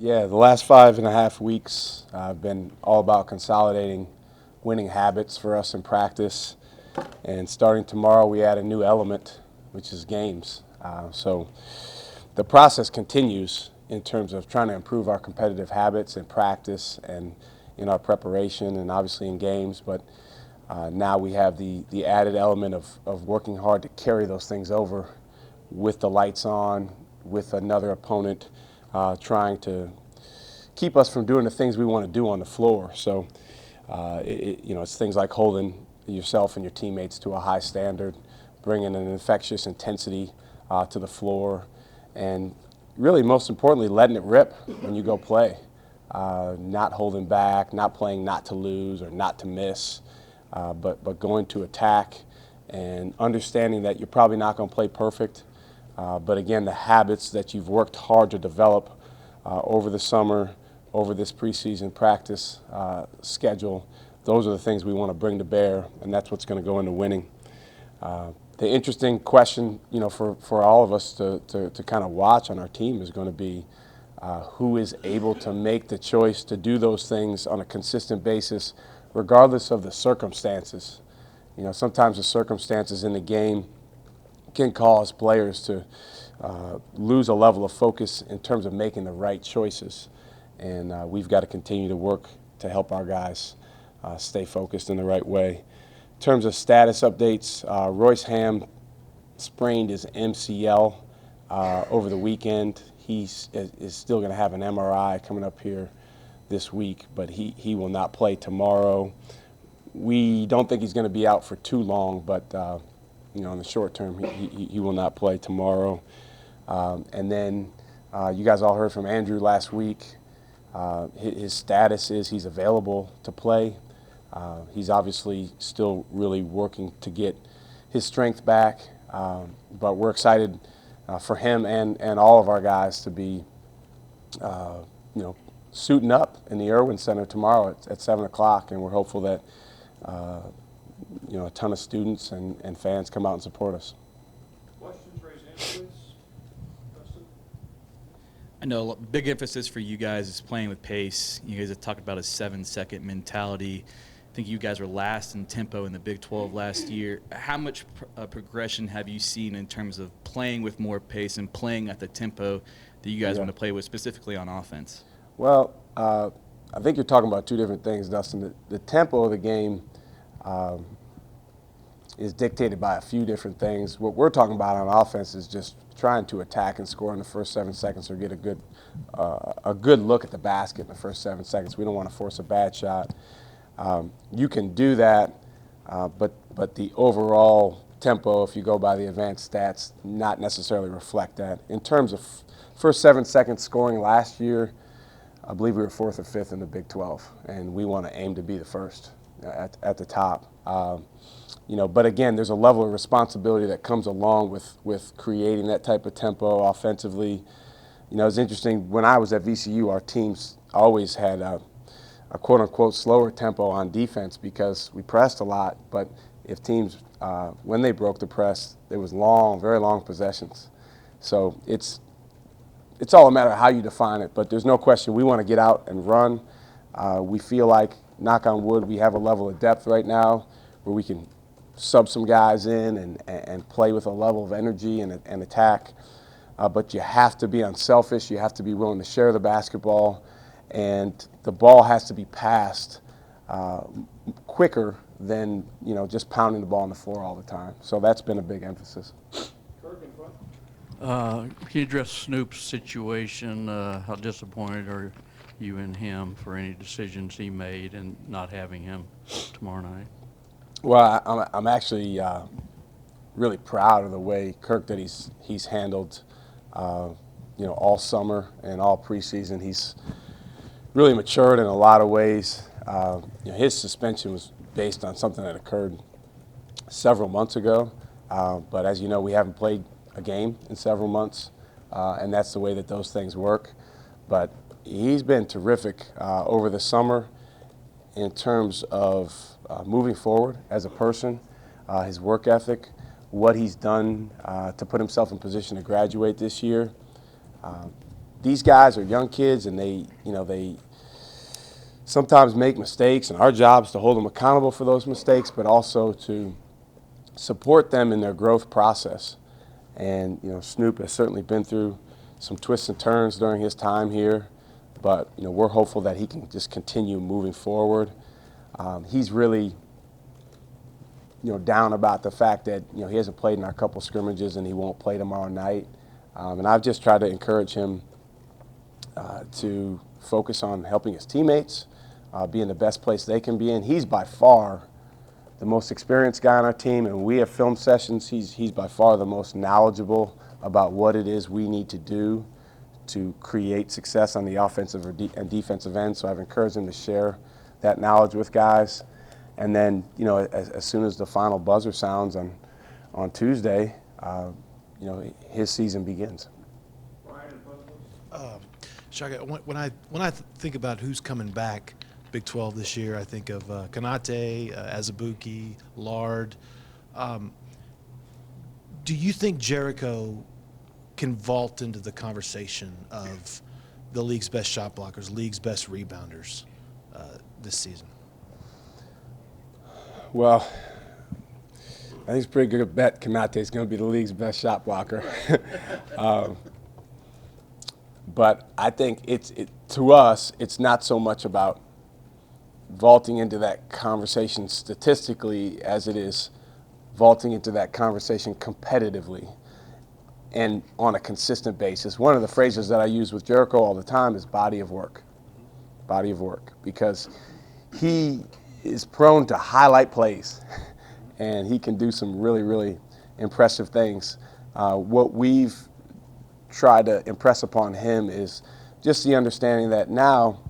Yeah, the last 5.5 weeks have been all about consolidating winning habits for us in practice. And starting tomorrow, we add a new element, which is games. So the process continues in terms of trying to improve our competitive habits in practice and in our preparation and obviously in games. But now we have the added element of working hard to carry those things over with the lights on, with another opponent, trying to keep us from doing the things we want to do on the floor. So, it's things like holding yourself and your teammates to a high standard, bringing an infectious intensity to the floor, and really, most importantly, letting it rip when you go play. Not holding back, not playing not to lose or not to miss, but going to attack and understanding that you're probably not going to play perfect. But again, the habits that you've worked hard to develop over the summer, over this preseason practice schedule, those are the things we want to bring to bear, and that's what's going to go into winning. The interesting question, for all of us to kind of watch on our team is going to be who is able to make the choice to do those things on a consistent basis, regardless of the circumstances. Sometimes the circumstances in the game can cause players to lose a level of focus in terms of making the right choices. And we've got to continue to work to help our guys stay focused in the right way. In terms of status updates, Royce Ham sprained his MCL over the weekend. He is still going to have an MRI coming up here this week, but he will not play tomorrow. We don't think he's going to be out for too long, but in the short term, he will not play tomorrow. And then you guys all heard from Andrew last week. His status is he's available to play. He's obviously still really working to get his strength back, but we're excited for him and all of our guys to be, suiting up in the Irwin Center tomorrow at 7 o'clock, and we're hopeful that a ton of students and fans come out and support us. Questions, raise hand, please. Dustin? I know a big emphasis for you guys is playing with pace. You guys have talked about a 7-second mentality. I think you guys were last in tempo in the Big 12 last year. How much progression have you seen in terms of playing with more pace and playing at the tempo that you guys want to play with, specifically on offense? Well, I think you're talking about two different things, Dustin. The tempo of the game is dictated by a few different things. What we're talking about on offense is just trying to attack and score in the first 7 seconds or get a good look at the basket in the first 7 seconds. We don't want to force a bad shot. You can do that, but the overall tempo, if you go by the advanced stats, not necessarily reflect that. In terms of first 7 seconds scoring last year, I believe we were 4th or 5th in the Big 12, and we want to aim to be the first at the top. But again, there's a level of responsibility that comes along with creating that type of tempo offensively. It's interesting, when I was at VCU, our teams always had a quote-unquote slower tempo on defense because we pressed a lot, but if teams, when they broke the press, there was very long possessions. So it's all a matter of how you define it, but there's no question we want to get out and run. We feel like, knock on wood, we have a level of depth right now where we can sub some guys in and play with a level of energy and attack. But you have to be unselfish. You have to be willing to share the basketball, and the ball has to be passed quicker than just pounding the ball on the floor all the time. So that's been a big emphasis. Kirk in front. Can you address Snoop's situation? How disappointed are you in him for any decisions he made and not having him tomorrow night? Well, I'm actually really proud of the way, Kirk, that he's handled all summer and all preseason. He's really matured in a lot of ways. His suspension was based on something that occurred several months ago, but as you know, we haven't played a game in several months, and that's the way that those things work. But he's been terrific over the summer in terms of moving forward as a person, his work ethic, what he's done to put himself in position to graduate this year. these guys are young kids, and they sometimes make mistakes, and our job is to hold them accountable for those mistakes, but also to support them in their growth process. And Snoop has certainly been through some twists and turns during his time here, but we're hopeful that he can just continue moving forward. He's really down about the fact that he hasn't played in our couple scrimmages and he won't play tomorrow night. And I've just tried to encourage him to focus on helping his teammates, be in the best place they can be in. He's by far the most experienced guy on our team, and when we have film sessions, he's by far the most knowledgeable about what it is we need to do to create success on the offensive and defensive end. So I've encouraged him to share that knowledge with guys. And then, as soon as the final buzzer sounds on Tuesday, his season begins. Shaka, when I think about who's coming back Big 12 this year, I think of Kanate, Azubuike, Lard. Do you think Jericho can vault into the conversation of the league's best shot blockers, league's best rebounders this season? Well, I think it's a pretty good bet Kanate is going to be the league's best shot blocker. But I think to us, it's not so much about vaulting into that conversation statistically as it is vaulting into that conversation competitively and on a consistent basis. One of the phrases that I use with Jericho all the time is body of work. Body of work, because he is prone to highlight plays, and he can do some really, really impressive things. What we've tried to impress upon him is just the understanding that now,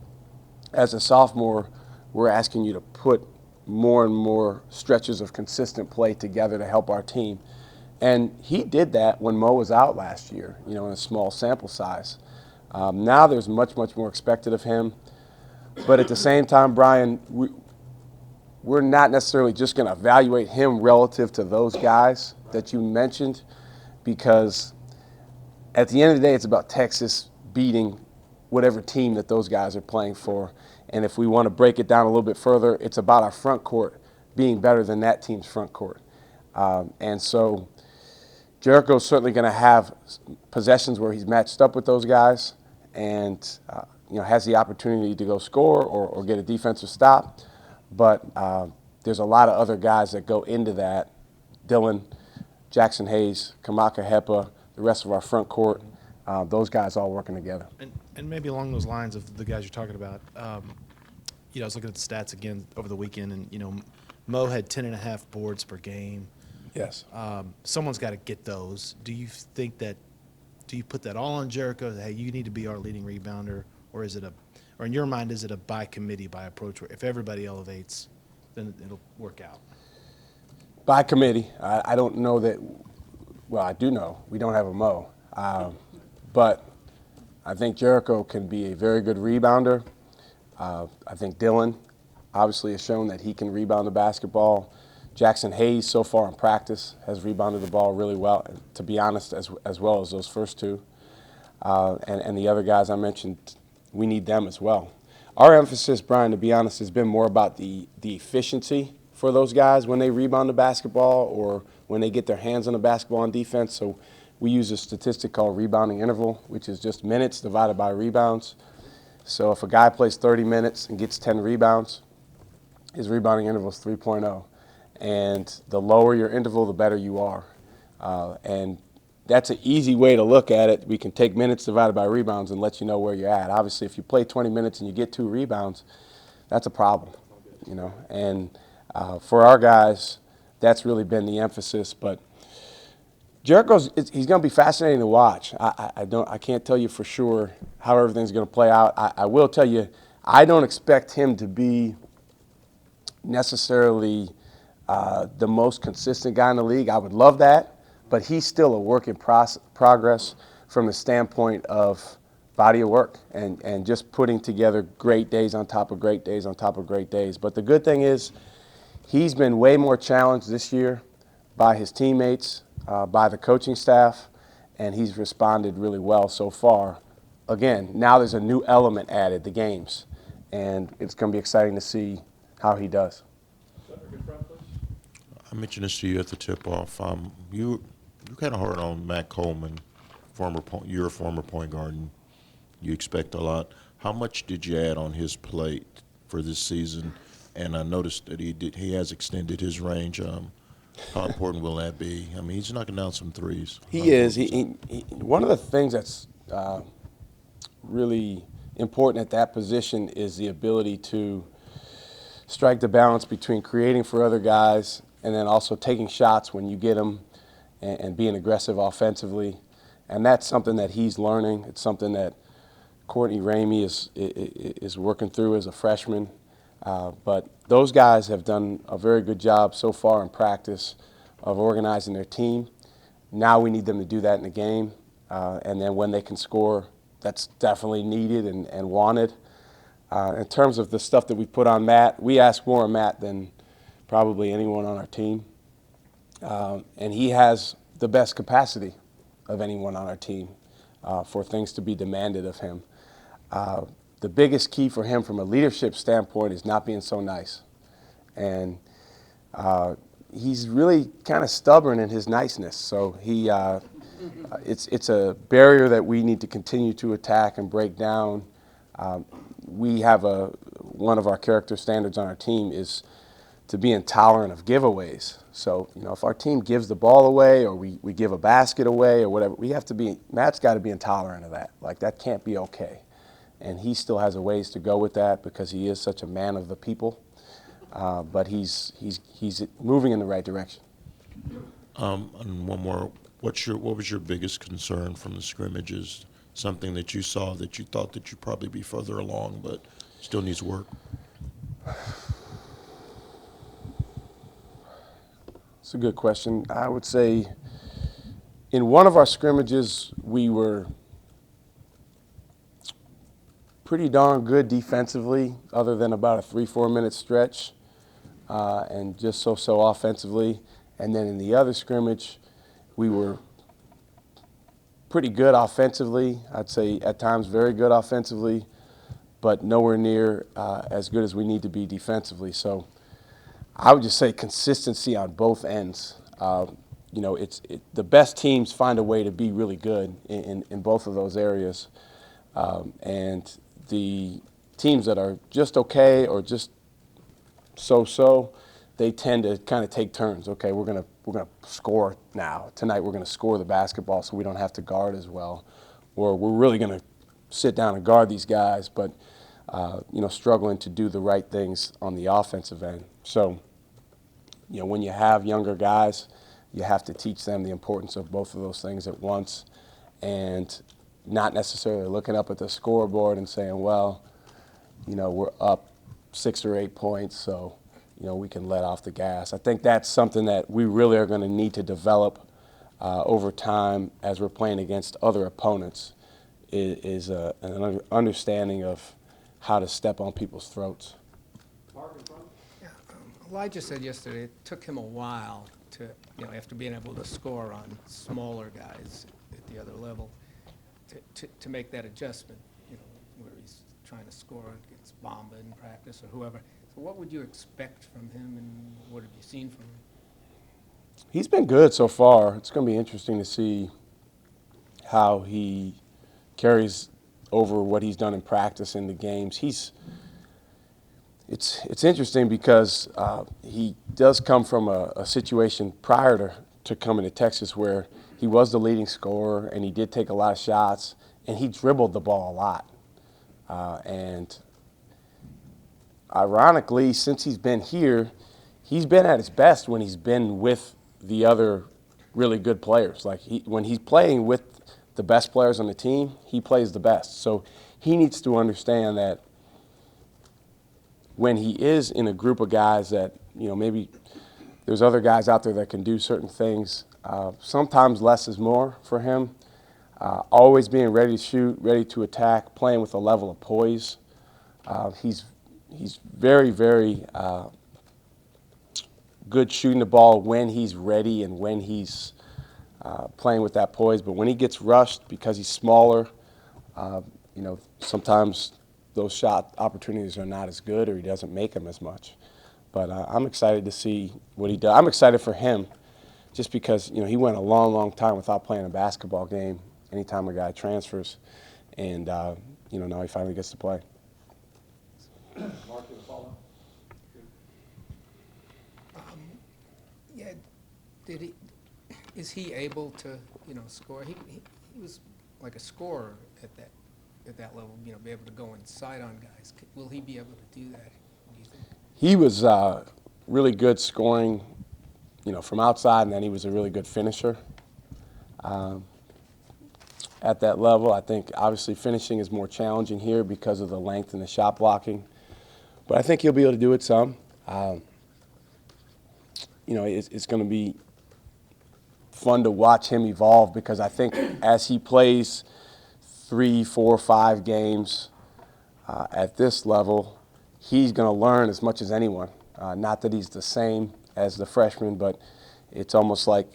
as a sophomore, we're asking you to put more and more stretches of consistent play together to help our team. And he did that when Mo was out last year, in a small sample size. Now there's much, much more expected of him. But at the same time, Brian, we're not necessarily just going to evaluate him relative to those guys that you mentioned, because at the end of the day, it's about Texas beating whatever team that those guys are playing for. And if we want to break it down a little bit further, it's about our front court being better than that team's front court. And so Jericho's certainly going to have possessions where he's matched up with those guys and has the opportunity to go score or get a defensive stop. But there's a lot of other guys that go into that. Dylan, Jackson Hayes, Kamaka Hepa, the rest of our front court, those guys all working together. And maybe along those lines of the guys you're talking about, I was looking at the stats again over the weekend, and, Mo had 10.5 boards per game. Yes. Someone's got to get those. Do you put that all on Jericho? Hey, you need to be our leading rebounder, or or in your mind, is it a by committee, by approach, where if everybody elevates, then it'll work out? By committee. I don't know that. Well, I do know we don't have a Mo, but I think Jericho can be a very good rebounder. I think Dylan obviously has shown that he can rebound the basketball. Jackson Hayes, so far in practice, has rebounded the ball really well, to be honest, as well as those first two. And the other guys I mentioned, we need them as well. Our emphasis, Brian, to be honest, has been more about the efficiency for those guys when they rebound the basketball or when they get their hands on the basketball on defense. So we use a statistic called rebounding interval, which is just minutes divided by rebounds. So if a guy plays 30 minutes and gets 10 rebounds, his rebounding interval is 3.0. And the lower your interval, the better you are. And that's an easy way to look at it. We can take minutes divided by rebounds and let you know where you're at. Obviously, if you play 20 minutes and you get 2 rebounds, that's a problem, And for our guys, that's really been the emphasis. But he's going to be fascinating to watch. I can't tell you for sure how everything's going to play out. I will tell you, I don't expect him to be necessarily the most consistent guy in the league. I would love that, but he's still a work in progress from the standpoint of body of work and just putting together great days on top of great days on top of great days. But the good thing is he's been way more challenged this year by his teammates, by the coaching staff, and he's responded really well so far again, now there's a new element added, the games, and it's going to be exciting to see how he does. Senator Front, please. I mentioned this to you at the tip-off. You kind of hard on Matt Coleman, you're a former point guard, and you expect a lot. How much did you add on his plate for this season? And I noticed that he has extended his range. How important will that be? I mean, he's knocking down some threes. He is. One of the things that's really important at that position is the ability to strike the balance between creating for other guys and then also taking shots when you get them and being aggressive offensively. And that's something that he's learning. It's something that Courtney Ramey is working through as a freshman. But those guys have done a very good job so far in practice of organizing their team. Now we need them to do that in the game. And then when they can score, that's definitely needed and wanted. In terms of the stuff that we put on Matt, we ask more of Matt than probably anyone on our team. And he has the best capacity of anyone on our team for things to be demanded of him. The biggest key for him from a leadership standpoint is not being so nice. And he's really kind of stubborn in his niceness. So it's a barrier that we need to continue to attack and break down. We have one of our character standards on our team is to be intolerant of giveaways. So, if our team gives the ball away or we give a basket away or whatever, Matt's got to be intolerant of that. Like, that can't be okay. And he still has a ways to go with that because he is such a man of the people. But he's moving in the right direction. And one more. What was your biggest concern from the scrimmages? Something that you saw that you thought that you'd probably be further along, but still needs work? It's a good question. I would say in one of our scrimmages, we were pretty darn good defensively, other than about a 3-4 minute stretch, and just so offensively. And then in the other scrimmage, we were pretty good offensively. I'd say at times very good offensively, but nowhere near as good as we need to be defensively. So I would just say consistency on both ends. The best teams find a way to be really good in both of those areas. And the teams that are just okay or just so, they tend to kind of take turns. Okay, we're gonna score now. Tonight we're gonna score the basketball so we don't have to guard as well. Or we're really gonna sit down and guard these guys, but struggling to do the right things on the offensive end. So, when you have younger guys, you have to teach them the importance of both of those things at once, and not necessarily looking up at the scoreboard and saying, well, we're up 6 or 8 points, so we can let off the gas. I think that's something that we really are going to need to develop over time as we're playing against other opponents, is an understanding of how to step on people's throats. Mark in front. Yeah, Elijah said yesterday it took him a while to, after being able to score on smaller guys at the other level, to make that adjustment, where he's trying to score against Bamba in practice or whoever. So what would you expect from him, and what have you seen from him? He's been good so far. It's going to be interesting to see how he carries over what he's done in practice in the games. It's interesting because he does come from a situation prior to coming to Texas where he was the leading scorer and he did take a lot of shots and he dribbled the ball a lot. And ironically, since he's been here, he's been at his best when he's been with the other really good players. Like when he's playing with the best players on the team, he plays the best. So he needs to understand that when he is in a group of guys that, maybe there's other guys out there that can do certain things, sometimes less is more for him. Always being ready to shoot, ready to attack, playing with a level of poise. He's very, very good shooting the ball when he's ready and when he's playing with that poise. But when he gets rushed because he's smaller, sometimes those shot opportunities are not as good or he doesn't make them as much. But I'm excited to see what he does. I'm excited for him just because, he went a long, long time without playing a basketball game anytime a guy transfers. And, now he finally gets to play. Mark, you have a follow-up? Yeah, is he able to, score? He was like a scorer at that level, be able to go inside on guys. Will he be able to do that, do you think? He was really good scoring, from outside, and then he was a really good finisher. At that level, I think obviously finishing is more challenging here because of the length and the shot blocking. But I think he'll be able to do it some. It's going to be fun to watch him evolve because I think as he plays 3, 4, 5 games at this level, he's going to learn as much as anyone. Not that he's the same as the freshman, but it's almost like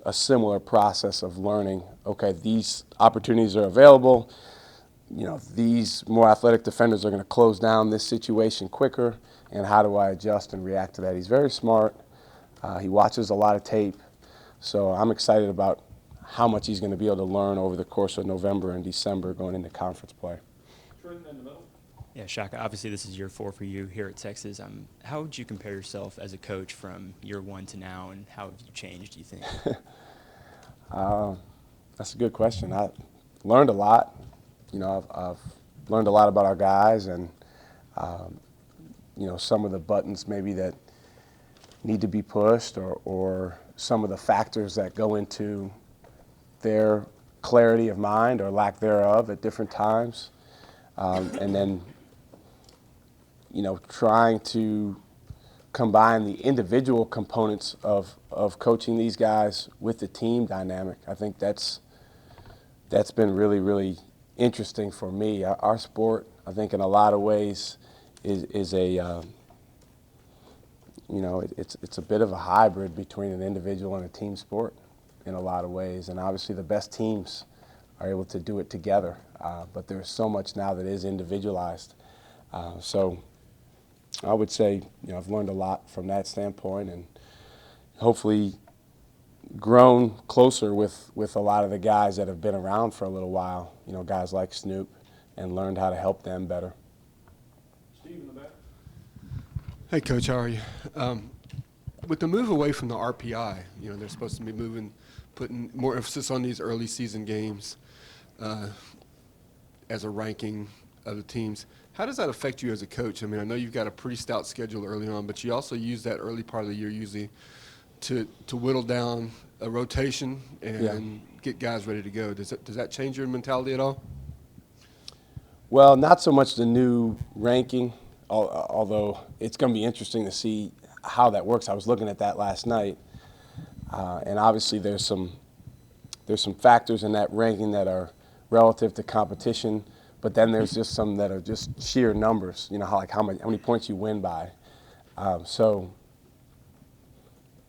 a similar process of learning, okay, these opportunities are available. These more athletic defenders are going to close down this situation quicker, and how do I adjust and react to that? He's very smart. He watches a lot of tape. So I'm excited about how much he's going to be able to learn over the course of November and December going into conference play. Trenton in the middle. Yeah, Shaka, obviously this is year 4 for you here at Texas. How would you compare yourself as a coach from year 1 to now, and how have you changed, do you think? That's a good question. I learned a lot. I've learned a lot about our guys and, some of the buttons maybe that need to be pushed or some of the factors that go into their clarity of mind or lack thereof at different times. And then, trying to combine the individual components of coaching these guys with the team dynamic. I think that's been really, really interesting for me. Our sport, I think in a lot of ways, is a, it's a bit of a hybrid between an individual and a team sport in a lot of ways. And obviously the best teams are able to do it together. But there's so much now that is individualized. So I would say, I've learned a lot from that standpoint and hopefully grown closer with a lot of the guys that have been around for a little while, guys like Snoop, and learned how to help them better. Steve in the back. Hey, Coach, how are you? With the move away from the RPI, they're supposed to be putting more emphasis on these early season games as a ranking of the teams. How does that affect you as a coach? I mean, I know you've got a pretty stout schedule early on, but you also use that early part of the year usually to whittle down a rotation and get guys ready to go. Does that change your mentality at all? Well, not so much the new ranking, although it's going to be interesting to see how that works. I was looking at that last night, and obviously there's some factors in that ranking that are relative to competition, but then there's just some that are just sheer numbers. How many points you win by. So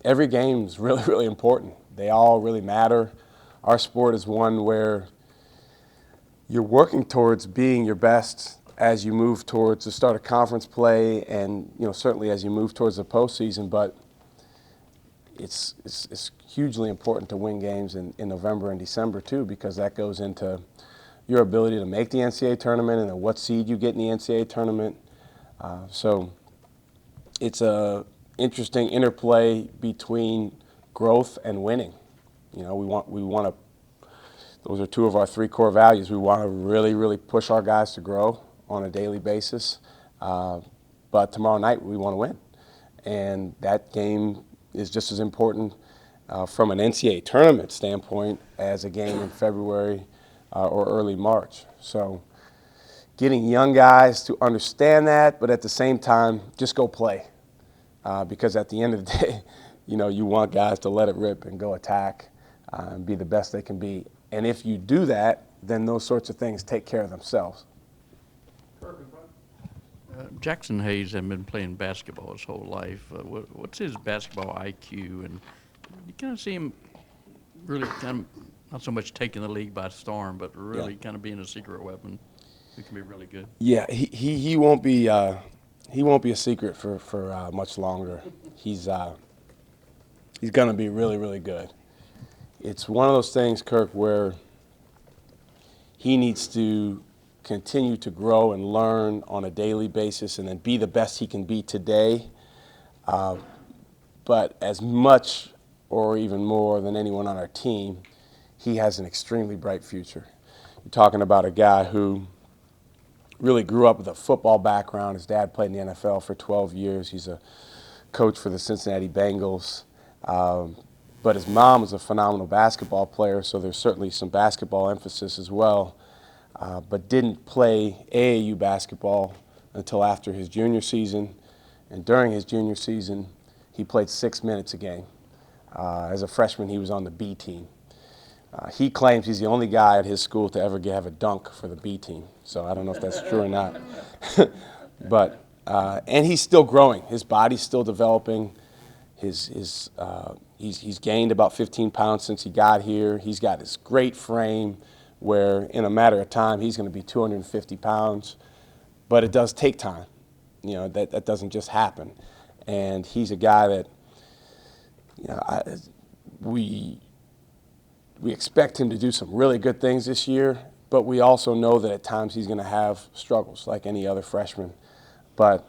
every game's really, really important. They all really matter. Our sport is one where you're working towards being your best as you move towards the start of conference play and, certainly as you move towards the postseason, but it's hugely important to win games in November and December too, because that goes into your ability to make the NCAA tournament and then what seed you get in the NCAA tournament. So it's a interesting interplay between growth and winning. We want to. Those are 2 of our 3 core values. We want to really, really push our guys to grow on a daily basis. But tomorrow night we want to win, and that game is just as important from an NCAA tournament standpoint as a game in February or early March. So getting young guys to understand that, but at the same time, just go play. Because at the end of the day, you want guys to let it rip and go attack and be the best they can be. And if you do that, then those sorts of things take care of themselves. Jackson Hayes has been playing basketball his whole life. What's his basketball IQ? And you kind of see him really kind of not so much taking the league by storm, but really kind of being a secret weapon. It can be really good. Yeah, he won't be a secret for much longer. He's going to be really, really good. It's one of those things, Kirk, where he needs to continue to grow and learn on a daily basis and then be the best he can be today. But as much or even more than anyone on our team, he has an extremely bright future. You're talking about a guy who really grew up with a football background. His dad played in the NFL for 12 years. He's a coach for the Cincinnati Bengals. But his mom was a phenomenal basketball player, so there's certainly some basketball emphasis as well. But didn't play AAU basketball until after his junior season. And during his junior season, he played 6 minutes a game. As a freshman, he was on the B team. He claims he's the only guy at his school to ever have a dunk for the B team. So I don't know if that's true or not. But and he's still growing. His body's still developing. He's gained about 15 pounds since he got here. He's got this great frame where in a matter of time he's going to be 250 pounds. But it does take time. You know, that doesn't just happen. And he's a guy that, you know, we expect him to do some really good things this year, but we also know that at times he's going to have struggles like any other freshman. But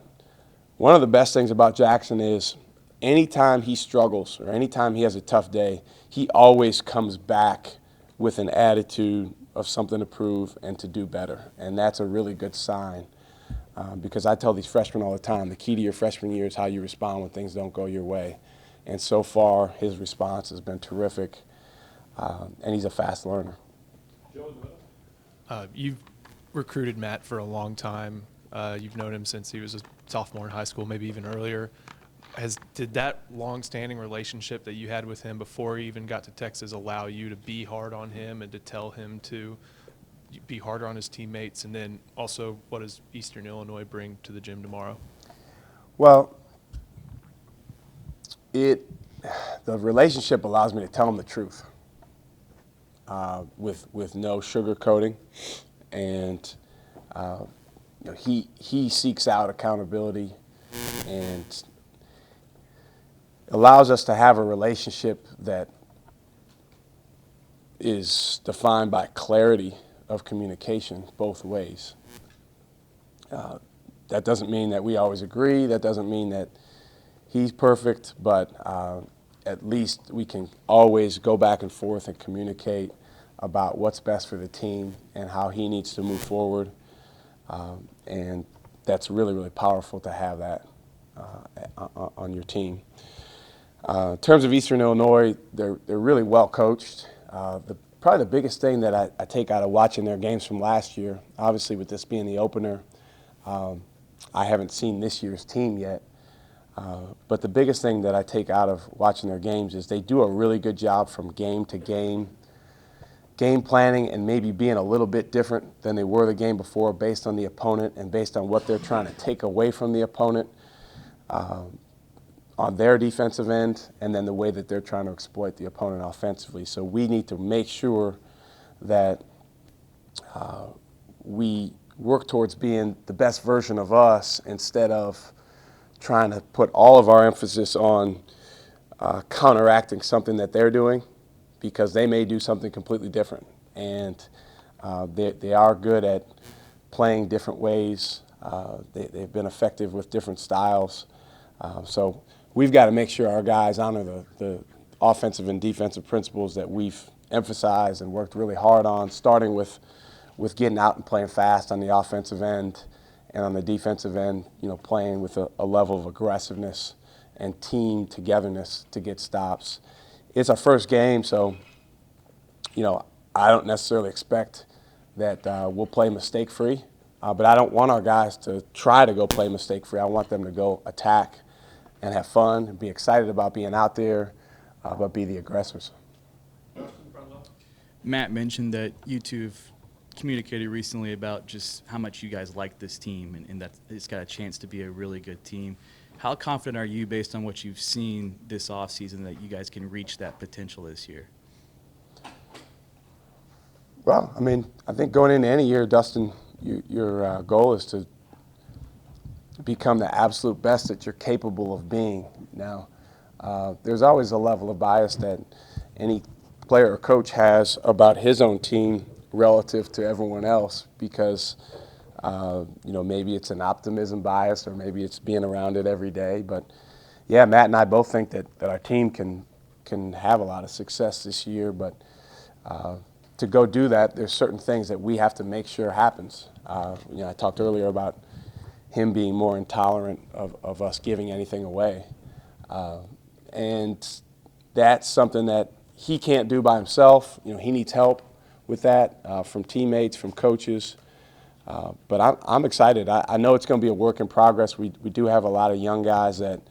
one of the best things about Jackson is anytime he struggles or anytime he has a tough day, he always comes back with an attitude of something to prove and to do better. And that's a really good sign. Because I tell these freshmen all the time, the key to your freshman year is how you respond when things don't go your way. And so far, his response has been terrific, and he's a fast learner. You've recruited Matt for a long time. You've known him since he was a sophomore in high school, maybe even earlier. Did that long-standing relationship that you had with him before he even got to Texas allow you to be hard on him and to tell him to be harder on his teammates? And then also, what does Eastern Illinois bring to the gym tomorrow? Well, the relationship allows me to tell him the truth with no sugarcoating, and you know, he seeks out accountability and allows us to have a relationship that is defined by clarity of communication both ways. That doesn't mean that we always agree. That doesn't mean that he's perfect, but at least we can always go back and forth and communicate about what's best for the team and how he needs to move forward. And that's really, really powerful to have that on your team. In terms of Eastern Illinois, they're really well coached. Probably the biggest thing that I take out of watching their games from last year, obviously with this being the opener, I haven't seen this year's team yet. But the biggest thing that I take out of watching their games is they do a really good job from game to game planning and maybe being a little bit different than they were the game before based on the opponent and based on what they're trying to take away from the opponent on their defensive end, and then the way that they're trying to exploit the opponent offensively. So we need to make sure that we work towards being the best version of us instead of trying to put all of our emphasis on counteracting something that they're doing, because they may do something completely different. And they are good at playing different ways. They've been effective with different styles. So we've got to make sure our guys honor the offensive and defensive principles that we've emphasized and worked really hard on, starting with getting out and playing fast on the offensive end, and on the defensive end, you know, playing with a level of aggressiveness and team togetherness to get stops. It's our first game, so, you know, I don't necessarily expect that we'll play mistake-free, but I don't want our guys to try to go play mistake-free. I want them to go attack and have fun and be excited about being out there, but be the aggressors. Matt mentioned that you two have communicated recently about just how much you guys like this team and that it's got a chance to be a really good team. How confident are you, based on what you've seen this offseason, that you guys can reach that potential this year? Well, I mean, I think going into any year, Dustin your goal is to become the absolute best that you're capable of being. Now, there's always a level of bias that any player or coach has about his own team relative to everyone else because, maybe it's an optimism bias or maybe it's being around it every day. But, yeah, Matt and I both think that our team can have a lot of success this year. But to go do that, there's certain things that we have to make sure happens. I talked earlier about him being more intolerant of us giving anything away. And that's something that he can't do by himself. He needs help with that from teammates, from coaches. But I'm excited. I know it's going to be a work in progress. We do have a lot of young guys that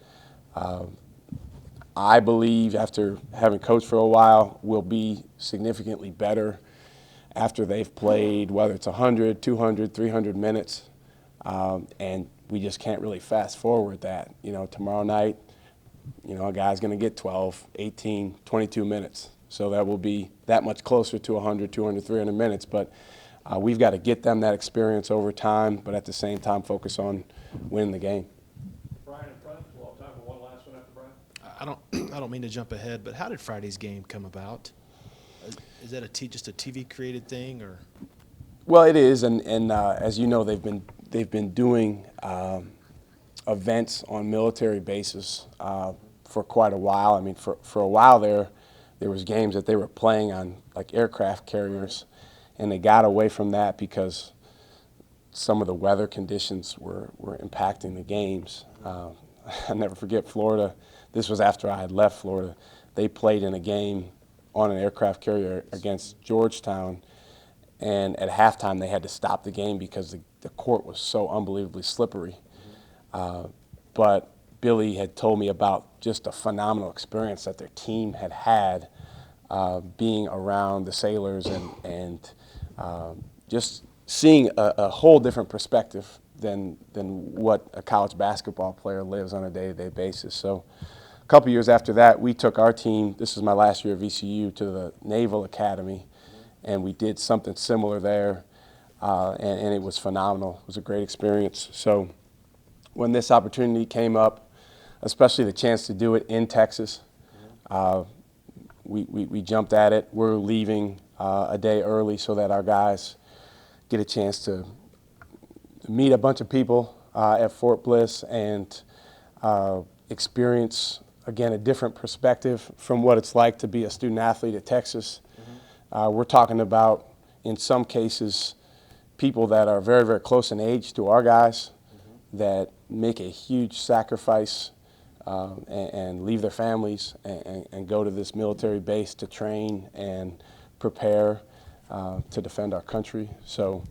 I believe, after having coached for a while, will be significantly better after they've played, whether it's 100, 200, 300 minutes. And we just can't really fast forward that. Tomorrow night, a guy's going to get 12, 18, 22 minutes. So that will be that much closer to 100, 200, 300 minutes. But we've got to get them that experience over time, but at the same time focus on winning the game. Brian in front, we'll have time for one last one after Brian. I don't mean to jump ahead, but how did Friday's game come about? Is that just a TV created thing, or? Well, it is, and as you know, they've been doing events on military bases for quite a while. I mean, for a while there was games that they were playing on like aircraft carriers, and they got away from that because some of the weather conditions were impacting the games. I'll never forget Florida. This was after I had left Florida. They played in a game on an aircraft carrier against Georgetown, and at halftime they had to stop the game because the court was so unbelievably slippery. But Billy had told me about just a phenomenal experience that their team had being around the sailors and just seeing a whole different perspective than what a college basketball player lives on a day-to-day basis. So a couple years after that, we took our team, this is my last year at VCU, to the Naval Academy, and we did something similar there, and it was phenomenal. It was a great experience. So when this opportunity came up, especially the chance to do it in Texas, we jumped at it. We're leaving a day early so that our guys get a chance to meet a bunch of people at Fort Bliss and experience, again, a different perspective from what it's like to be a student athlete at Texas. We're talking about, in some cases, people that are very, very close in age to our guys that make a huge sacrifice and leave their families and go to this military base to train and prepare to defend our country. So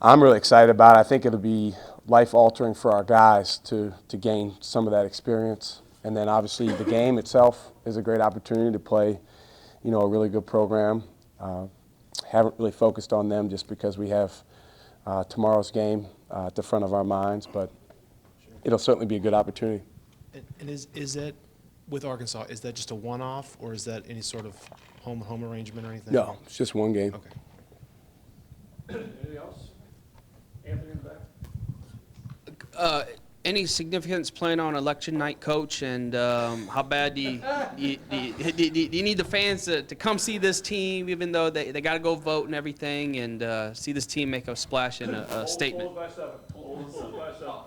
I'm really excited about it. I think it'll be life-altering for our guys to gain some of that experience. And then obviously the game itself is a great opportunity to play, a really good program. Haven't really focused on them just because we have tomorrow's game at the front of our minds, but it'll certainly be a good opportunity. And is that, with Arkansas, is that just a one-off, or is that any sort of home arrangement or anything? No, it's just one game. Okay. Anything else? Anthony in the back? Any significance playing on election night, Coach? And how bad do you need the fans to come see this team, even though they got to go vote and everything, and see this team make a splash in a statement? Hold it by seven. Hold it by seven.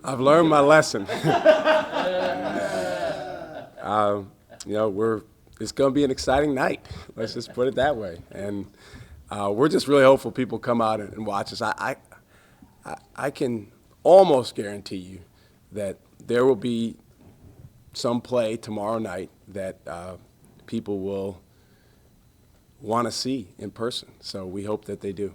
I've learned my lesson. It's going to be an exciting night. Let's just put it that way. And we're just really hopeful people come out and watch us. I can almost guarantee you that there will be some play tomorrow night that people will want to see in person. So we hope that they do.